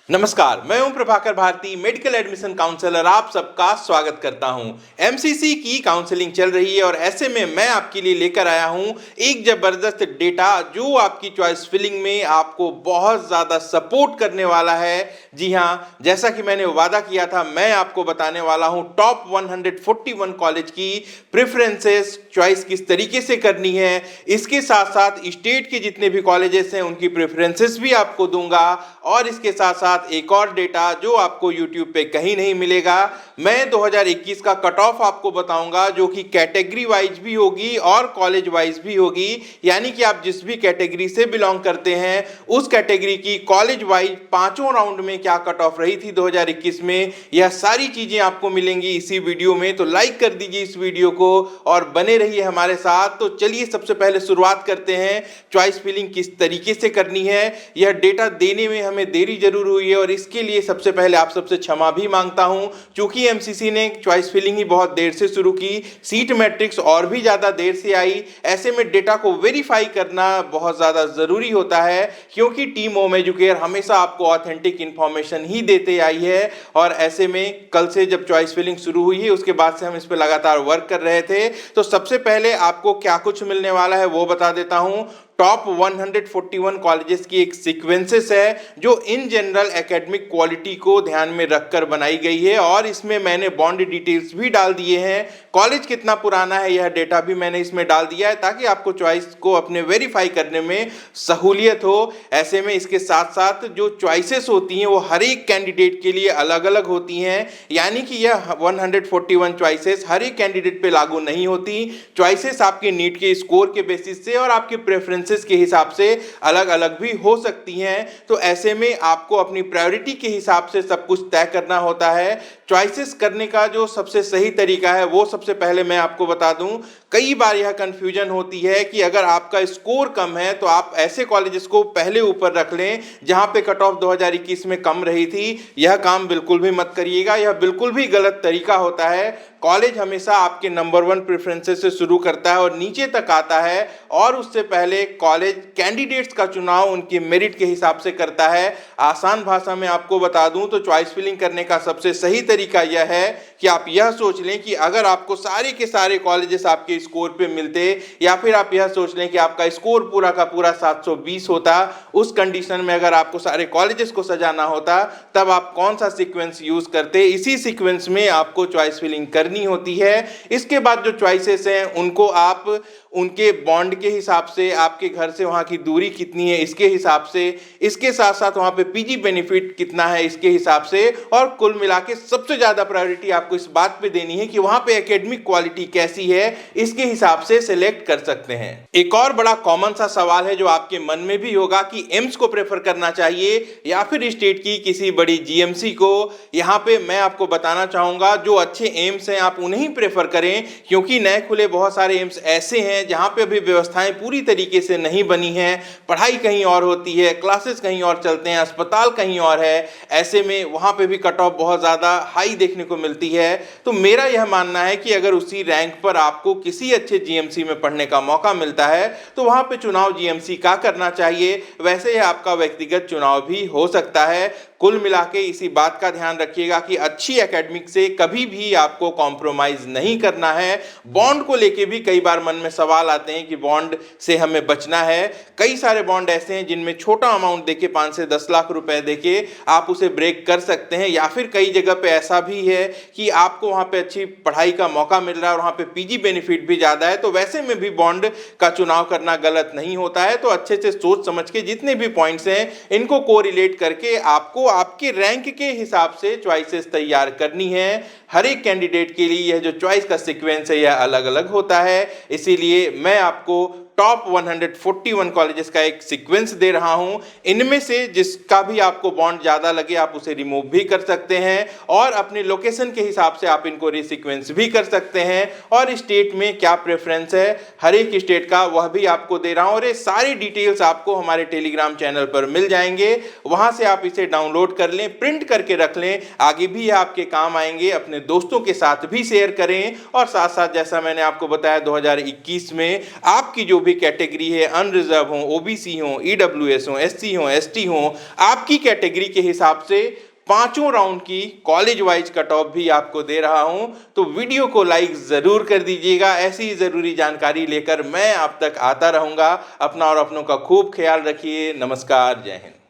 नमस्कार, मैं हूं Prabhakar Bharti, medical admission counsellor. आप सबका स्वागत करता हूं। एमसीसी की काउंसलिंग चल रही है और ऐसे में मैं आपके लिए लेकर आया हूं एक जबरदस्त डेटा जो आपकी चॉइस फिलिंग में आपको बहुत ज़्यादा सपोर्ट करने वाला है। जी हां, जैसा कि मैंने वादा किया था, मैं आपको बताने वाला हूं टॉप 141 कॉलेज की प्रेफरेंसेस चॉइस किस तरीके से करनी है। इसके साथ साथ स्टेट के जितने भी कॉलेजेस हैं उनकी प्रेफरेंसेस भी आपको दूंगा और इसके साथ साथ एक और डेटा जो आपको YouTube पे कहीं नहीं मिलेगा। मैं 2021 का कट ऑफ आपको बताऊंगा जो कि कैटेगरी वाइज भी होगी और कॉलेज वाइज भी होगी, यानी कि आप जिस भी कैटेगरी से बिलोंग करते हैं उस कैटेगरी की कॉलेज वाइज पांचों राउंड में क्या कट ऑफ रही थी 2021 में। यह सारी चीजें आपको मिलेंगी इसी वीडियो में, तो लाइक कर दीजिए इस वीडियो को और बने रहिए हमारे साथ। तो चलिए सबसे पहले शुरुआत करते हैं चॉइस फिलिंग किस तरीके से करनी है। यह डेटा देने में हमें देरी जरूर हुई है और इसके लिए सबसे पहले आप सबसे क्षमा भी मांगता हूं, क्योंकि एमसीसी ने चॉइस फिलिंग ही बहुत देर से शुरू की, सीट मैट्रिक्स और भी ज्यादा देर से आई। ऐसे में डेटा को वेरीफाई करना बहुत ज्यादा जरूरी होता है, क्योंकि टीम होम एजुकेयर हमेशा आपको ऑथेंटिक इंफॉर्मेशन ही देते आई है। और ऐसे में कल से जब चॉइस फिलिंग शुरू हुई है उसके बाद से हम इस पर लगातार वर्क कर रहे थे। तो सबसे पहले आपको क्या कुछ मिलने वाला है वो बता देता हूं। टॉप 141 कॉलेजेस की एक सीक्वेंसेस है जो इन जनरल एकेडमिक क्वालिटी को ध्यान में रखकर बनाई गई है और इसमें मैंने बॉन्ड डिटेल्स भी डाल दिए हैं। कॉलेज कितना पुराना है यह डेटा भी मैंने इसमें डाल दिया है ताकि आपको चॉइस को अपने वेरीफाई करने में सहूलियत हो। ऐसे में इसके साथ साथ जो चॉइसेस होती हैं वो हर एक कैंडिडेट के लिए अलग अलग होती हैं, यानी कि यह 141 चॉइसेस हर एक कैंडिडेट पे लागू नहीं होती। चॉइसेस आपके नीट के स्कोर के बेसिस से और आपके प्रेफरेंस के हिसाब से अलग अलग भी हो सकती हैं। तो ऐसे में आपको अपनी प्रायोरिटी के हिसाब से सब कुछ तय करना होता है। चॉइसेस करने का जो सबसे सही तरीका है वो सबसे पहले मैं आपको बता दूं। कई बार यह कंफ्यूजन होती है कि अगर आपका स्कोर कम है तो आप ऐसे कॉलेजेस को पहले ऊपर रख लें जहां पे कट ऑफ 2021 में कम रही थी। यह काम बिल्कुल भी मत करिएगा, यह बिल्कुल भी गलत तरीका होता है। कॉलेज हमेशा आपके नंबर 1 प्रेफरेंसेस से शुरू करता है और नीचे तक आता है, और उससे पहले कॉलेज कैंडिडेट्स का चुनाव उनके मेरिट के हिसाब से करता है। आसान भाषा में आपको बता दूं तो चॉइस फिलिंग करने का सबसे सही तरीका यह है कि आप यह सोच लें कि अगर आपको सारे के सारे कॉलेजेस आपके स्कोर पे मिलते, या फिर आप यह सोच लें कि आपका स्कोर पूरा का पूरा 720 होता, उस कंडीशन में अगर आपको सारे कॉलेजेस को सजाना होता तब आप कौन सा सीक्वेंस यूज करते। इसी सीक्वेंस में आपको चॉइस फिलिंग करनी होती है। इसके बाद जो चॉइसेस हैं उनको आप उनके बॉन्ड के हिसाब से, आपके घर से वहां की दूरी कितनी है इसके हिसाब से, इसके साथ साथ वहां पे पीजी बेनिफिट कितना है इसके हिसाब से, और कुल मिला के सबसे ज्यादा प्रायोरिटी आपको इस बात पे देनी है कि वहां पे एकेडमिक क्वालिटी कैसी है, इसके हिसाब से सिलेक्ट कर सकते हैं। एक और बड़ा कॉमन सा सवाल है जो आपके मन में भी होगा कि एम्स को प्रेफर करना चाहिए या फिर स्टेट की किसी बड़ी जीएमसी को। यहाँ पे मैं आपको बताना चाहूंगा जो अच्छे एम्स हैं आप उन्हें ही प्रेफर करें, क्योंकि नए खुले बहुत सारे एम्स ऐसे हैं जहां पे अभी व्यवस्थाएं पूरी तरीके से नहीं बनी हैं। पढ़ाई कहीं और होती है, क्लासेस कहीं और चलते हैं, अस्पताल कहीं और है। ऐसे में वहां पे भी कट ऑफ बहुत ज्यादा हाई देखने को मिलती है। तो मेरा यह मानना है कि अगर उसी रैंक पर आपको किसी अच्छे जीएमसी में पढ़ने का मौका मिलता है तो वहां पे चुनाव जीएमसी का करना चाहिए। वैसे यह आपका व्यक्तिगत चुनाव भी हो सकता है। कुल मिला के इसी बात का ध्यान रखिएगा कि अच्छी एकेडमिक से कभी भी आपको कॉम्प्रोमाइज नहीं करना है। बॉन्ड को लेके भी कई बार मन में सवाल आते हैं कि बॉन्ड से हमें बचना है। कई सारे बॉन्ड ऐसे हैं जिनमें छोटा अमाउंट देके 5 से 10 लाख रुपए देके आप उसे ब्रेक कर सकते हैं, या फिर कई जगह पे ऐसा भी है कि आपको वहां पे अच्छी पढ़ाई का मौका मिल रहा है और वहां पे पीजी बेनिफिट भी ज्यादा है। तो वैसे में भी बॉन्ड का चुनाव करना गलत नहीं होता है। तो अच्छे से सोच समझ के जितने भी पॉइंट्स हैं इनको कोरिलेट करके आपको आपके रैंक के हिसाब से चॉइसेस तैयार करनी है। हर एक कैंडिडेट के लिए यह जो चॉइस का सीक्वेंस है यह अलग अलग होता है, इसीलिए मैं आपको टॉप 141 कॉलेजेस का एक सीक्वेंस दे रहा हूं। इनमें से जिसका भी आपको बॉन्ड ज्यादा लगे आप उसे रिमूव भी कर सकते हैं और अपने लोकेशन के हिसाब से आप इनको रीसीक्वेंस भी कर सकते हैं। और स्टेट में क्या प्रेफरेंस है हर एक स्टेट का वह भी आपको दे रहा हूं, और ये सारी डिटेल्स आपको हमारे टेलीग्राम चैनल पर मिल जाएंगे। वहां से आप इसे डाउनलोड कर लें, प्रिंट करके रख लें, आगे भी ये आपके काम आएंगे। अपने दोस्तों के साथ भी शेयर करें और साथ साथ जैसा मैंने आपको बताया 2021 में आपकी जो भी कैटेगरी है, अनरिजर्व हो, ओबीसी हो, ईडब्ल्यूएस हो, एससी हो, एसटी हो, आपकी कैटेगरी के हिसाब से पांचों राउंड की कॉलेज वाइज कट ऑफ भी आपको दे रहा हूं। तो वीडियो को लाइक जरूर कर दीजिएगा। ऐसी ही जरूरी जानकारी लेकर मैं आप तक आता रहूंगा। अपना और अपनों का खूब ख्याल रखिए। नमस्कार, जय हिंद।